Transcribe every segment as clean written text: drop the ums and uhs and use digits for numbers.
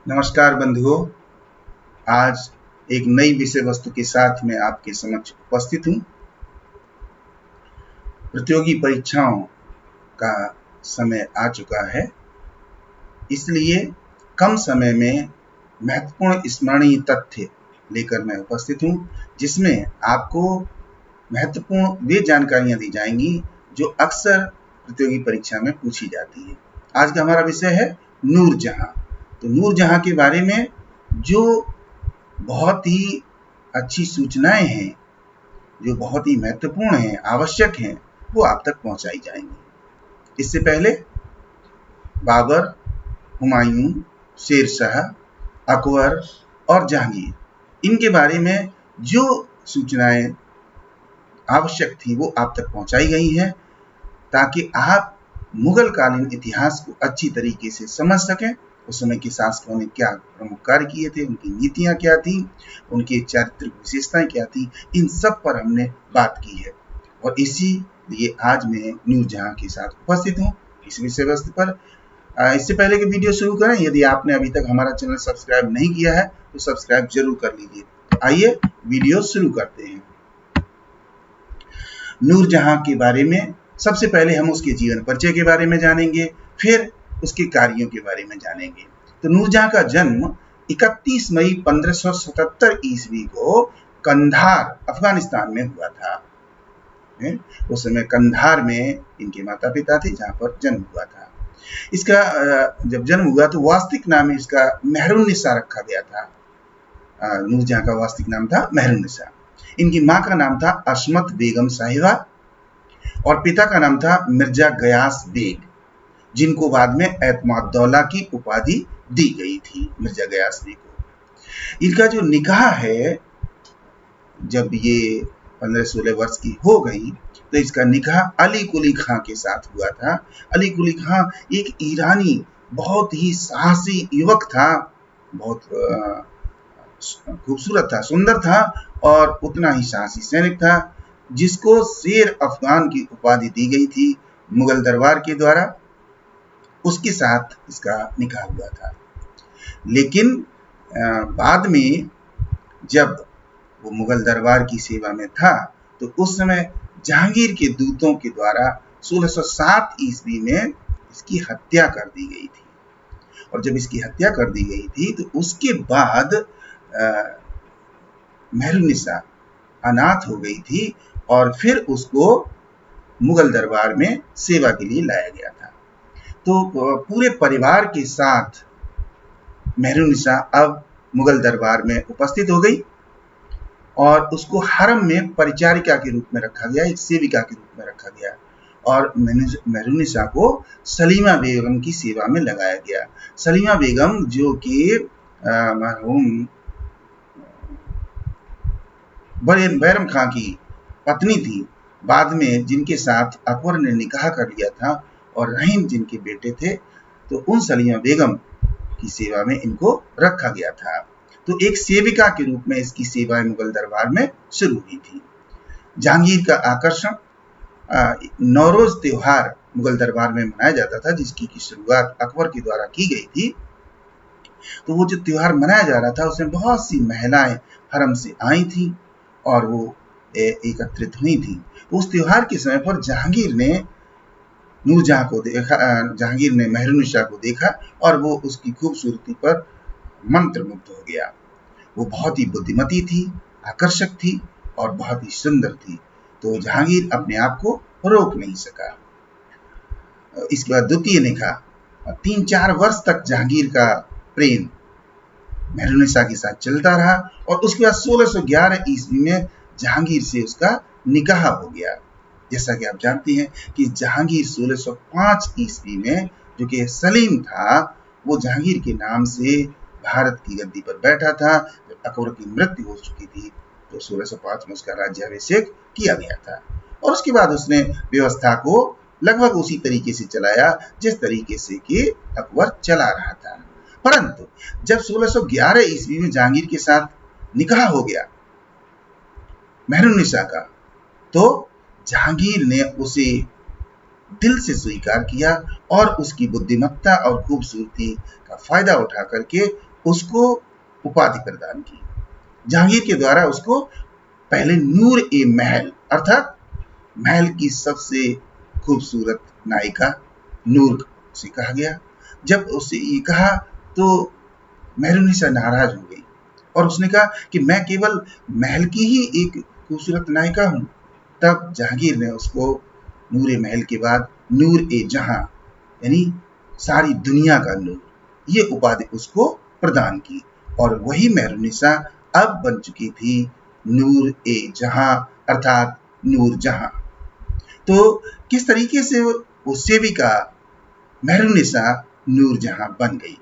नमस्कार बंधुओं, आज एक नई विषय वस्तु के साथ मैं आपके समक्ष उपस्थित हूँ। प्रतियोगी परीक्षाओं का समय आ चुका है, इसलिए कम समय में महत्वपूर्ण स्मरणीय तथ्य लेकर मैं उपस्थित हूँ, जिसमें आपको महत्वपूर्ण वे जानकारियाँ दी जाएंगी जो अक्सर प्रतियोगी परीक्षा में पूछी जाती है। आज का हमारा विषय है नूरजहां। तो नूरजहां के बारे में जो बहुत ही अच्छी सूचनाएं हैं, जो बहुत ही महत्वपूर्ण हैं, आवश्यक हैं, वो आप तक पहुंचाई जाएंगी। इससे पहले बाबर, हुमायूं, शेरशाह, अकबर और जहांगीर, इनके बारे में जो सूचनाएं आवश्यक थी वो आप तक पहुंचाई गई हैं, ताकि आप मुगल कालीन इतिहास को अच्छी तरीके से समझ सकें। उस समय के शासकों ने क्या प्रमुख कार्य किए थे, उनकी नीतियां क्या थी, उनकी चारित्रिक विशेषताएं क्या थी, इन सब पर हमने बात की है। और इसीलिए आज मैं नूरजहां के साथ उपस्थित हूँ इस विषय वस्तु पर। इससे पहले कि वीडियो शुरू करें, यदि आपने अभी तक हमारा चैनल सब्सक्राइब नहीं किया है तो सब्सक्राइब जरूर कर लीजिए। आइए वीडियो शुरू करते हैं। नूरजहां के बारे में सबसे पहले हम उसके जीवन परिचय के बारे में जानेंगे, फिर उसके कार्यों के बारे में जानेंगे। तो नूरजहां का जन्म 31 मई 1577 ईस्वी को कंधार, अफगानिस्तान में हुआ था। उस समय कंधार में इनके माता पिता थे, जहां पर जन्म हुआ था। इसका जब जन्म हुआ तो वास्तविक नाम इसका मेहरुन्निसा रखा गया था। नूरजहां का वास्तविक नाम था मेहरुन्निसा। इनकी माँ का नाम था अशमत बेगम साहिबा और पिता का नाम था मिर्जा गयास बेग, जिनको बाद में एतमादुद्दौला की उपाधि दी गई थी, मिर्जा गयास बेग को। इनका जो निकाह है, जब ये 15-16 वर्ष की हो गई तो इसका निकाह अली कुली खां के साथ हुआ था। अली कुली खां एक ईरानी बहुत ही साहसी युवक था, बहुत खूबसूरत था, सुंदर था और उतना ही साहसी सैनिक था, जिसको शेर अफगान की उपाधि दी गई थी मुगल दरबार के द्वारा। उसके साथ इसका निकाह हुआ था। लेकिन बाद में जब वो मुगल दरबार की सेवा में था तो उस समय जहांगीर के दूतों के द्वारा 1607 ईस्वी में इसकी हत्या कर दी गई थी। और जब इसकी हत्या कर दी गई थी तो उसके बाद मेहरुन्निसा अनाथ हो गई थी और फिर उसको मुगल दरबार में सेवा के लिए लाया गया था। तो पूरे परिवार के साथ मेहरुन्निसा अब मुगल दरबार में उपस्थित हो गई और उसको हरम में परिचारिका के रूप में रखा गया, एक सेविका के रूप में रखा गया और मेहरुन्निसा को सलीमा बेगम की सेवा में लगाया गया। सलीमा बेगम जो कि मरहूम बैरम खां की पत्नी थी, बाद में जिनके साथ अकबर ने निकाह कर लिया था और रहीम जिनके बेटे थे, तो उन सलीमा बेगम की सेवा में इनको रखा गया था। तो एक सेविका के रूप में इसकी सेवाएं मुगल दरबार में शुरू हुई थी। जहांगीर का आकर्षण नौरोज त्योहार मुगल दरबार में मनाया जाता था, जिसकी की शुरुआत अकबर के द्वारा की गई थी। तो वो जो त्योहार मनाया जा रहा था उसमें बहुत सी महिलाएं हरम से आई थी और वो एकत्रित हुई थी। तो उस त्योहार के समय पर जहांगीर ने नूरजहां को देखा, जहांगीर ने मेहरुन्निसा को देखा और वो उसकी खूबसूरती पर मंत्रमुग्ध हो गया। वो बहुत ही बुद्धिमती थी, आकर्षक थी और बहुत ही सुंदर थी। तो जहांगीर अपने आप को रोक नहीं सका। इसके बाद द्वितीय निकाह, 3-4 वर्ष तक जहांगीर का प्रेम मेहरुन्निसा के साथ चलता रहा और उसके बाद 1611 ईस्वी में जहांगीर से उसका निकाह हो गया। जैसा कि आप जानते हैं कि जहांगीर 1605 ईस्वी में, जो कि सलीम था, वो जहांगीर के नाम से भारत की गद्दी पर बैठा था। जब अकबर की मृत्यु हो चुकी थी तो 1605 में उसका राज्याभिषेक किया गया था और उसके बाद उसने व्यवस्था को लगभग उसी तरीके से चलाया जिस तरीके से कि अकबर चला रहा था। परंतु जब 1611 ईस्वी में जहांगीर के साथ निकाह हो गया मेहरुन्निसा का, तो जहांगीर ने उसे दिल से स्वीकार किया और उसकी बुद्धिमत्ता और खूबसूरती का फायदा उठा करके उसको उपाधि प्रदान की। जहांगीर के द्वारा उसको पहले नूर ए महल अर्थात महल की सबसे खूबसूरत नायिका नूर से कहा गया। जब उससे ये कहा तो मेहरुन्निसा नाराज हो गई और उसने कहा कि मैं केवल महल की ही एक खूबसूरत नायिका हूं। तब जहांगीर ने उसको नूर ए महल के बाद नूर ए जहां यानी सारी दुनिया का नूर, ये उपाधि उसको प्रदान की और वही मेहरुन्निसा अब बन चुकी थी नूर ए जहां अर्थात नूर जहां। तो किस तरीके से वो सेविका मेहरुन्निसा नूर जहां बन गई।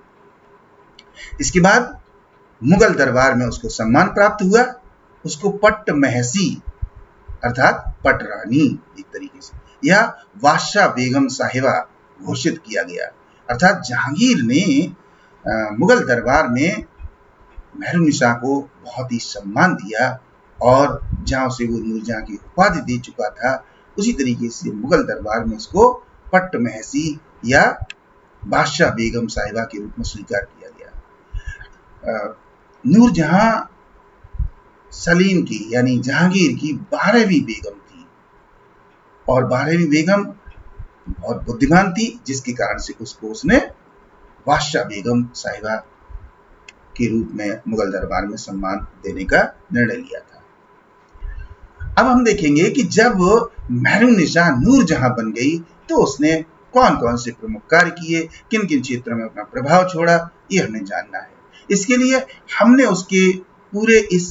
इसके बाद मुगल दरबार में उसको सम्मान प्राप्त हुआ। उसको पट्ट महसी अर्थात पटरानी एक तरीके से या बादशाह बेगम साहिबा घोषित किया गया। अर्थात जहांगीर ने मुगल दरबार में मेहरुन्निसा को बहुत ही सम्मान दिया और जहां से वो नूरजहां की उपाधि दे चुका था, उसी तरीके से मुगल दरबार में उसको पट्ट महसी या बादशाह बेगम साहिबा के रूप में स्वीकार किया गया। नूरजहां सलीम की यानी जहांगीर की 12वीं बेगम थी और 12वीं बेगम बहुत बुद्धिमान थी, जिसके कारण से उसको उसने बादशाह बेगम साहिबा के रूप में मुगल दरबार में सम्मान देने का निर्णय लिया था। अब हम देखेंगे कि जब मेहरुन्निसा नूरजहां बन गई तो उसने कौन कौन से प्रमुख कार्य किए, किन किन क्षेत्रों में अपना प्रभाव छोड़ा, ये हमें जानना है। इसके लिए हमने उसके पूरे इस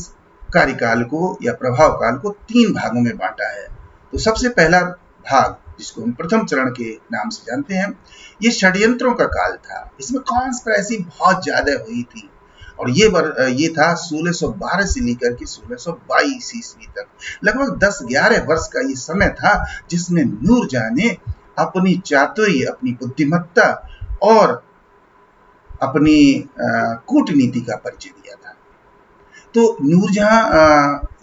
कार्यकाल को या प्रभाव काल को 3 भागों में बांटा है। तो सबसे पहला भाग, जिसको हम प्रथम चरण के नाम से जानते हैं, ये षड्यंत्रों का काल था। इसमें कॉन्स्पिरेसी बहुत ज्यादा हुई थी और ये था 1612 से लेकर के 1622 ईस्वी तक। लगभग 10-11 वर्ष का ये समय था जिसमें नूरजहां ने अपनी चातुर्य, अपनी बुद्धिमत्ता और अपनी कूटनीति का परिचय दिया था। तो नूरजहां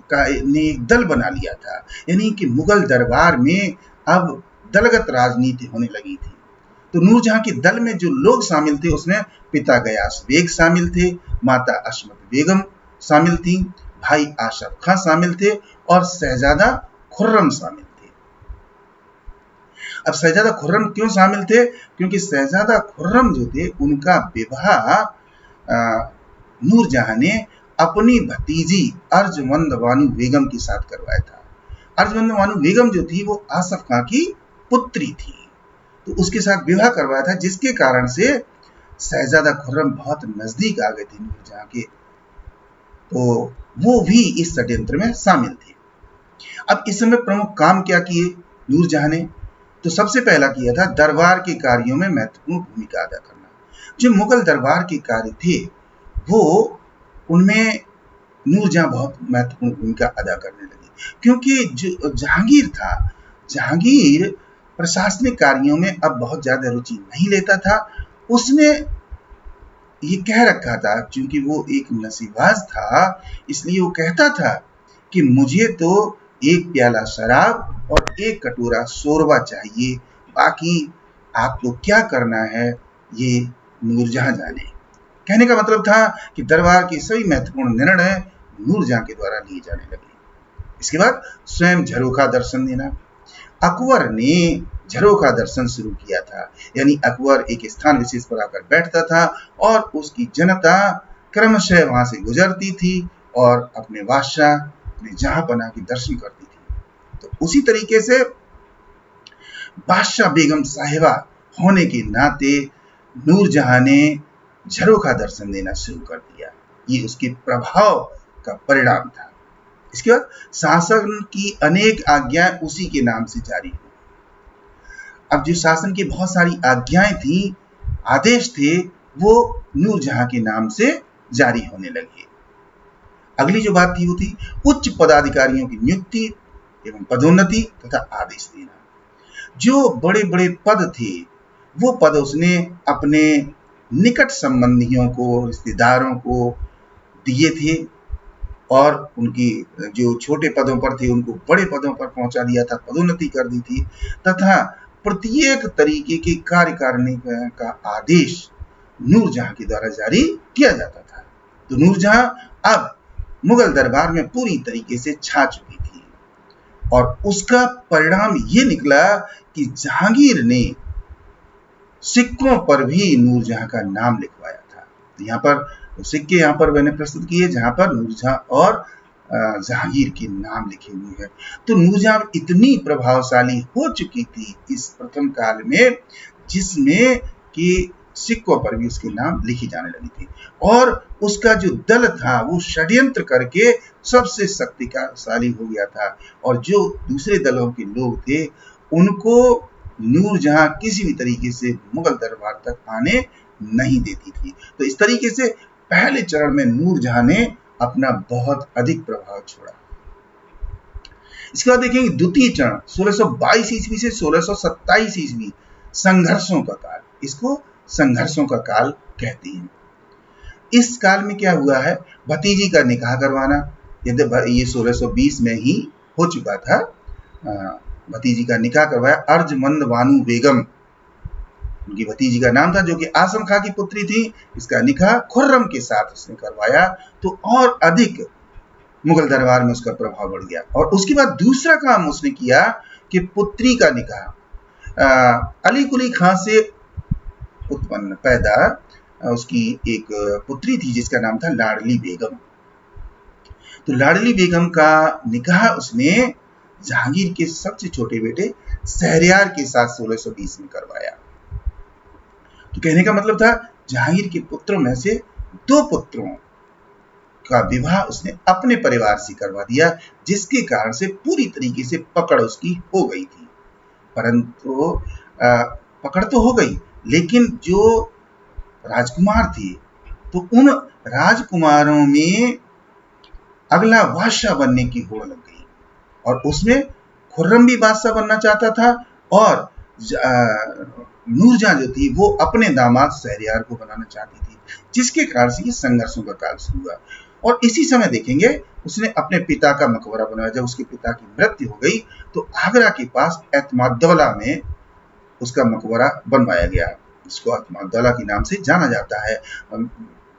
ने एक दल बना लिया था, यानी कि मुगल दरबार में अब दलगत राजनीति होने लगी थी। तो नूरजहां के दल में जो लोग शामिल थे उसमें पिता गयास बेग शामिल थे, माता अशमत बेगम शामिल थी, भाई आशफ खां शामिल थे और शहजादा खुर्रम शामिल थे। अब शहजादा खुर्रम क्यों शामिल थे? क्योंकि शहजादा खुर्रम जो थे उनका विवाह नूरजहां ने अपनी भतीजी अर्जुमंद बानु बेगम के साथ करवाया था। अर्जुमंद बानु बेगम जो थी वो आसफ खां की पुत्री थी, तो उसके साथ विवाह करवाया था, जिसके कारण से शहजादा खुर्रम बहुत नजदीक आ गए थे नूरजहां के, तो वो भी इस षड्यंत्र में शामिल थे। अब इस समय प्रमुख काम क्या किए नूरजहां ने? तो सबसे पहला किया था दरबार के कार्यों में महत्वपूर्ण भूमिका अदा करना। जो मुगल दरबार के कार्य थे वो उनमें नूरजहां बहुत महत्वपूर्ण भूमिका अदा करने लगी, क्योंकि जो जहांगीर था, जहांगीर प्रशासनिक कार्यों में अब बहुत ज्यादा रुचि नहीं लेता था। उसने ये कह रखा था, क्योंकि वो एक नसीबाज था, इसलिए वो कहता था कि मुझे तो एक प्याला शराब और एक कटोरा शोरबा चाहिए, बाकी आपको क्या करना है ये नूरजहां जाने। कहने का मतलब था कि दरबार के सभी महत्वपूर्ण निर्णय नूरजहां के द्वारा लिए जाने लगे। इसके बाद स्वयं झरोखा दर्शन देना। अकबर ने झरोखा दर्शन शुरू किया था, यानी अकबर एक स्थान विशेष पर आकर बैठता था और उसकी जनता क्रमशः वहां से गुजरती थी और अपने बादशाह, अपने जहांपनाह के दर्शन करती थी। तो उसी तरीके से बादशाह बेगम साहिबा होने के नाते नूरजहां ने झरोखा दर्शन देना शुरू कर दिया। ये उसके प्रभाव का परिणाम था। इसके बाद शासन की अनेक आज्ञाएं उसी के नाम से जारी हुई। अब जो शासन की बहुत सारी आज्ञाएं थी, आदेश थे, वो नूरजहां के नाम से जारी होने लगे। अगली जो बात थी वो थी उच्च पदाधिकारियों की नियुक्ति एवं पदोन्नति तथा आदेश देना। जो बड़े बड़े पद थे वो पद उसने अपने निकट संबंधियों को, रिश्तेदारों को दिए थे और उनकी जो छोटे पदों पर थे उनको बड़े पदों पर पहुंचा दिया था, पदोन्नति कर दी थी, तथा प्रत्येक तरीके के कार्य करने का आदेश नूरजहां के द्वारा जारी किया जाता था। तो नूरजहां अब मुगल दरबार में पूरी तरीके से छा चुकी थी और उसका परिणाम ये निकला कि जहांगीर ने सिक्कों पर भी नूरजहां का नाम लिखवाया था। तो यहाँ पर सिक्के यहाँ पर मैंने प्रस्तुत किए जहां पर नूरजहां और जहांगीर के नाम लिखे हुए हैं। तो नूरजहां इतनी प्रभावशाली हो चुकी थी इस प्रथम काल में, जिसमें कि सिक्कों पर भी उसके नाम लिखी जाने लगी थी और उसका जो दल था वो षड्यंत्र करके सबसे शक्तिशाली हो गया था और जो दूसरे दलों के लोग थे उनको नूरजहां किसी भी तरीके से मुगल दरबार तक आने नहीं देती थी। तो इस तरीके से पहले चरण में नूरजहां ने अपना बहुत अधिक प्रभाव छोड़ा। इसके बाद देखेंगे द्वितीय चरण 1622 ईस्वी से 1627 ईस्वी, संघर्षों का काल। इसको संघर्षों का काल कहते हैं। इस काल में क्या हुआ है, भतीजी का निकाह करवाना, ये 1620 में ही हो चुका था। भतीजी का निकाह करवाया अर्जमंद बानु बेगम, उनकी भतीजी का नाम था, जो कि आसम खां की पुत्री थी। इसका निकाह खुर्रम के साथ उसने करवाया, तो और अधिक मुगल दरबार में उसका प्रभाव बढ़ गया। और उसके बाद दूसरा काम उसने किया कि पुत्री का निकाह अली कुली खां से उत्पन्न पैदा उसकी एक पुत्री थी जिसका नाम था लाडली बेगम। तो लाडली बेगम का निकाह उसने जहांगीर के सबसे छोटे बेटे शहरयार के साथ 1620 में करवाया। तो कहने का मतलब था जहांगीर के पुत्रों में से 2 पुत्रों का विवाह उसने अपने परिवार से करवा दिया, जिसके कारण से पूरी तरीके से पकड़ उसकी हो गई थी। परंतु पकड़ तो हो गई, लेकिन जो राजकुमार थे तो उन राजकुमारों में अगला बादशाह बनने की होड़ लग गई और उसमें खुर्रम भी बादशाह बनना चाहता था और नूरजहां जो थी वो अपने दामाद शहरयार को बनाना चाहती थी, जिसके कारण से ये संघर्षों का काल शुरू हुआ। और इसी समय देखेंगे उसने अपने पिता का मकबरा बनाया। जब उसके पिता की मृत्यु हो गई तो आगरा के पास एतमादौला में उसका मकबरा बनवाया गया, जिसको एतमादौला के नाम से जाना जाता है।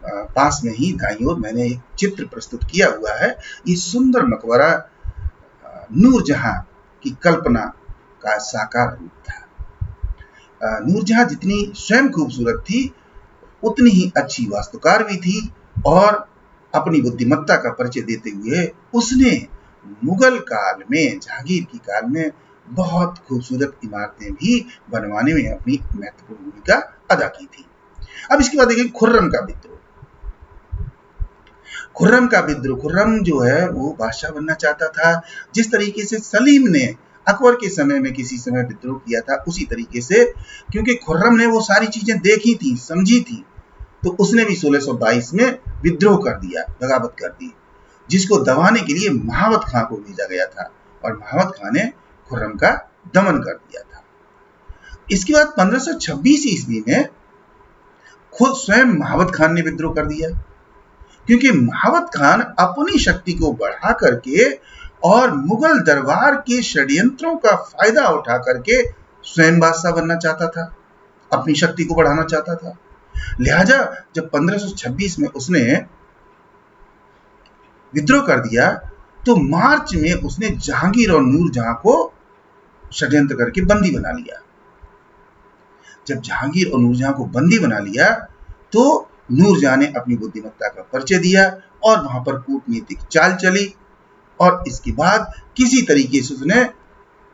पास में ही दाईं ओर मैंने एक चित्र प्रस्तुत किया हुआ है। ये सुंदर मकबरा नूरजहां की कल्पना का साकार रूप था। नूरजहां जितनी स्वयं खूबसूरत थी उतनी ही अच्छी वास्तुकार भी थी और अपनी बुद्धिमत्ता का परिचय देते हुए उसने मुगल काल में, जहांगीर की काल में बहुत खूबसूरत इमारतें भी बनवाने में अपनी महत्वपूर्ण भूमिका अदा की थी। अब इसके बाद देखिए खुर्रम का विद्रोह। खुर्रम का विद्रोह, खुर्रम जो है वो बादशाह बनना चाहता था। जिस तरीके से सलीम ने अकबर के समय में किसी समय विद्रोह किया था, उसी तरीके से, क्योंकि खुर्रम ने वो सारी चीजें देखी थी, समझी थी, तो उसने भी 1622 में विद्रोह कर दिया, बगावत कर दी, जिसको दबाने के लिए महावत खां को भेजा गया था और महावत खां ने खुर्रम का दमन कर दिया था। इसके बाद 1526 ईस्वी में खुद स्वयं महावत खान ने विद्रोह कर दिया, क्योंकि महावत खान अपनी शक्ति को बढ़ा करके और मुगल दरबार के षड्यंत्रों का फायदा उठा करके स्वयं बादशाह बनना चाहता था, अपनी शक्ति को बढ़ाना चाहता था। लिहाजा जब 1526 में उसने विद्रोह कर दिया तो मार्च में उसने जहांगीर और नूरजहां को षड्यंत्र करके बंदी बना लिया। जब जहांगीर और नूरजहां को बंदी बना लिया तो नूरजहां ने अपनी बुद्धिमत्ता का परिचय दिया और वहां पर कूटनीतिक चाल चली और इसके बाद किसी तरीके से उसने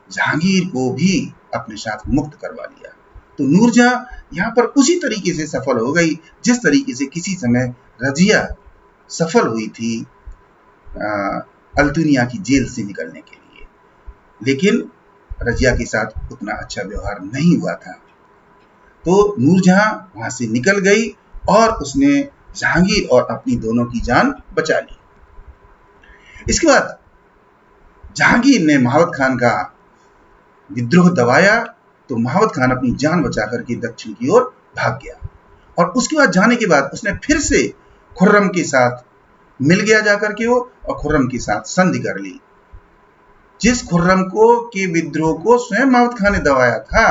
जहांगीर को भी अपने साथ मुक्त करवा लिया। तो नूरजहां यहाँ पर उसी तरीके से सफल हो गई जिस तरीके से किसी समय रजिया सफल हुई थी अल्तुनिया की जेल से निकलने के लिए, लेकिन रजिया के साथ उतना अच्छा व्यवहार नहीं हुआ था। तो नूरजहां वहां से निकल गई और उसने जहांगीर और अपनी दोनों की जान बचा ली। इसके बाद जहांगीर ने महावत खान का विद्रोह दबाया तो महावत खान अपनी जान बचा करके दक्षिण की ओर भाग गया और उसके बाद जाने के बाद उसने फिर से खुर्रम के साथ मिल गया जाकर के वो और खुर्रम के साथ संधि कर ली। जिस खुर्रम को के विद्रोह को स्वयं महावत खान ने दबाया था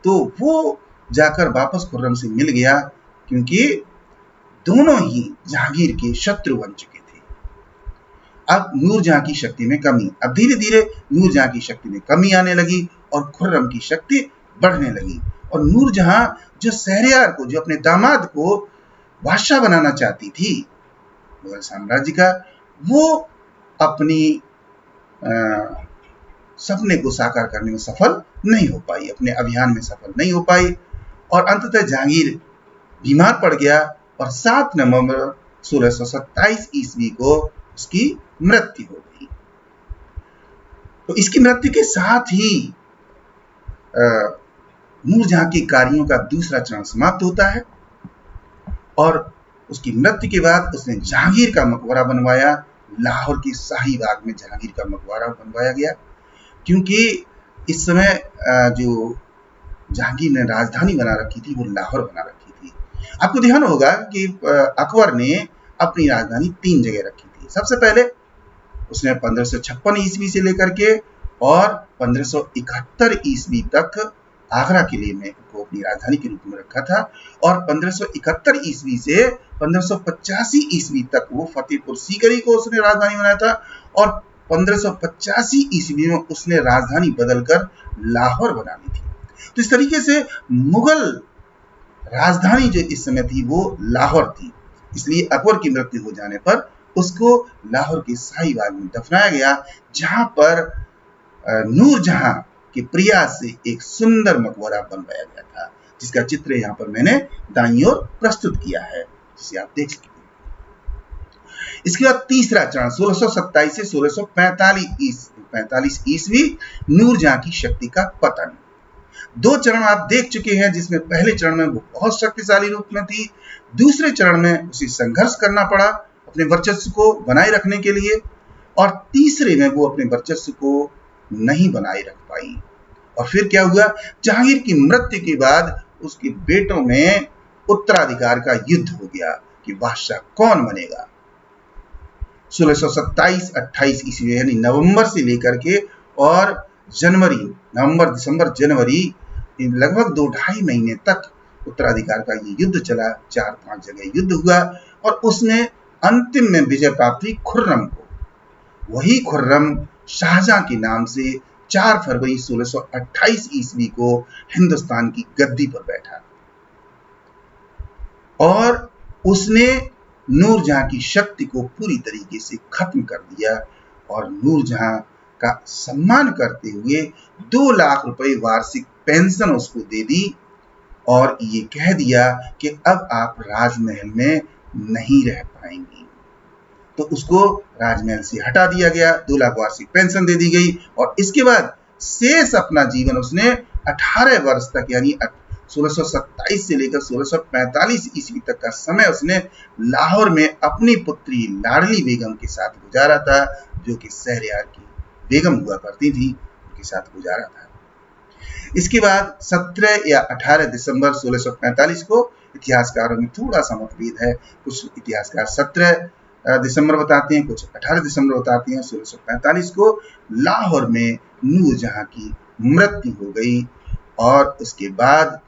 तो वो जाकर वापस खुर्रम से मिल गया क्योंकि दोनों ही जहांगीर के शत्रु बन चुके थे। अब नूरजहां की शक्ति में कमी, अब धीरे धीरे नूरजहां की शक्ति में कमी आने लगी और खुर्रम की शक्ति बढ़ने लगी। और नूरजहां जो शहरयार को, जो अपने दामाद को बादशाह बनाना चाहती थी मुगल साम्राज्य का, वो अपनी सपने को साकार करने में सफल नहीं हो पाई, अपने अभियान में सफल नहीं हो पाई। और अंततः जहांगीर बीमार पड़ गया और 7 नवंबर 1627 ईस्वी को उसकी मृत्यु हो गई। तो इसकी मृत्यु के साथ ही नूरजहां के कार्यों का दूसरा चरण समाप्त होता है और उसकी मृत्यु के बाद उसने जहांगीर का मकबरा बनवाया। लाहौर की शाही बाग में जहांगीर का मकबरा बनवाया गया, क्योंकि इस समय जो जहांगीर ने राजधानी बना रखी थी वो लाहौर बना रखी थी। आपको ध्यान होगा कि अकबर ने अपनी राजधानी 3 जगह रखी थी। सबसे पहले उसने 1556 ईस्वी से लेकर के और 1571 ईस्वी तक आगरा किले में को अपनी राजधानी के रूप में रखा था, और 1571 ईस्वी से 1585 ईस्वी तक वो फतेहपुर सीकरी को उसने राजधानी बनाया था, और 1585 ईस्वी में उसने राजधानी बदलकर लाहौर बना ली थी। तो इस तरीके से मुगल राजधानी जो इस समय थी वो लाहौर थी। इसलिए अकबर की मृत्यु हो जाने पर उसको लाहौर के शाही बाग में दफनाया गया, जहां पर नूरजहां के प्रयास से एक सुंदर मकबरा बनवाया गया था, जिसका चित्र यहाँ पर मैंने दाईं ओर प्रस्तुत किया है, जिसे आप देख सकते हैं। इसके बाद तीसरा चरण 1627 से 1645 ईस्वी, नूरजहां की शक्ति का पतन। 2 चरण आप देख चुके हैं, जिसमें पहले चरण में वो बहुत शक्तिशाली रूप में थी, दूसरे चरण में उसे संघर्ष करना पड़ा अपने वर्चस्व को बनाए रखने के लिए, और तीसरे में वो अपने वर्चस्व को नहीं बनाए रख पाई। और फिर क्या हुआ, जहांगीर की मृत्यु के बाद उसके बेटों में उत्तराधिकार का युद्ध हो गया कि बादशाह कौन बनेगा। 1627-28 ईस्वी यानी नवंबर से लेकर के और जनवरी, नवंबर, दिसंबर, जनवरी, लगभग 2-2.5 महीने तक उत्तराधिकार का ये युद्ध चला। 4-5 जगह युद्ध हुआ और उसने अंतिम में विजय प्राप्त हुई खुर्रम को। वही खुर्रम शाहजहां के नाम से 4 फरवरी 1628 ईस्वी को हिंदुस्तान की गद्दी पर बैठा और उसने नूरजहां की शक्ति को पूरी तरीके से खत्म कर दिया और नूरजहां का सम्मान करते हुए 2 लाख रुपए वार्षिक पेंशन उसको दे दी और ये कह दिया कि अब आप राजमहल में नहीं रह पाएंगी। तो उसको राजमहल से हटा दिया गया, 2 लाख वार्षिक पेंशन दे दी गई और इसके बाद शेष अपना जीवन उसने 18 वर्ष तक यानी 1627 से लेकर 1645 ईस्वी तक का समय उसने लाहौर में अपनी पुत्री लाडली बेगम के साथ गुजारा था, जो कि शहरयार की बेगम हुआ करती थी, उनके साथ गुजारा था। इसके बाद 17 या 18 दिसंबर 1645 को, इतिहासकारों में थोड़ा सा मतभेद है, कुछ इतिहासकार 17 दिसंबर बताते हैं, कुछ 18 दिसंबर बताते हैं। 1645 को लाहौर में नूरजहां की मृत्यु हो गई और उसके बाद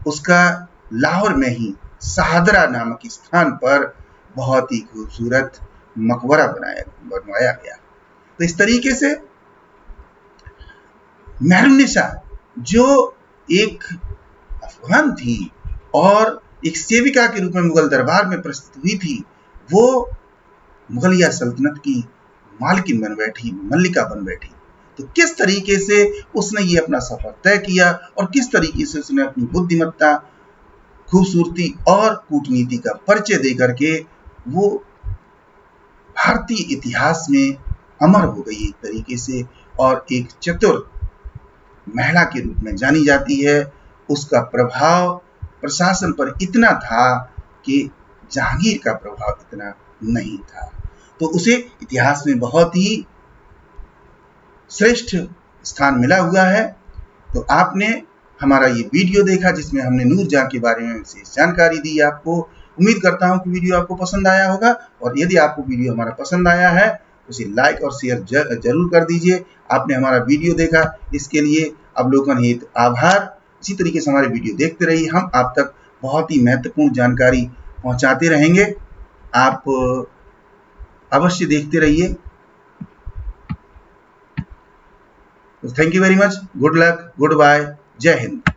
उसका लाहौर में ही शाहदरा नामक स्थान पर बहुत ही खूबसूरत मकबरा बनवाया गया। तो इस तरीके से मेहरुन्निसा जो एक अफगान थी और एक सेविका के रूप में मुगल दरबार में प्रस्तुत हुई थी, वो मुगलिया सल्तनत की मालकिन बन बैठी, मल्लिका बन बैठी। तो किस तरीके से उसने ये अपना सफर तय किया और किस तरीके से उसने अपनी बुद्धिमत्ता, खूबसूरती और कूटनीति का परिचय दे करके वो भारतीय इतिहास में अमर हो गई एक तरीके से और एक चतुर महिला के रूप में जानी जाती है। उसका प्रभाव प्रशासन पर इतना था कि जहांगीर का प्रभाव इतना नहीं था, तो उसे इतिहास में बहुत ही श्रेष्ठ स्थान मिला हुआ है। तो आपने हमारा ये वीडियो देखा जिसमें हमने नूरजहां के बारे में विशेष जानकारी दी आपको। उम्मीद करता हूं कि वीडियो आपको पसंद आया होगा और यदि आपको वीडियो हमारा पसंद आया है उसे लाइक और शेयर जरूर कर दीजिए। आपने हमारा वीडियो देखा, इसके लिए अवलोकन हेतु आभार। इसी तरीके से हमारे वीडियो देखते रहिए। हम आप तक बहुत ही महत्वपूर्ण जानकारी पहुंचाते रहेंगे। आप अवश्य देखते रहिए। Thank you very much. Good luck, good bye, जय हिंद।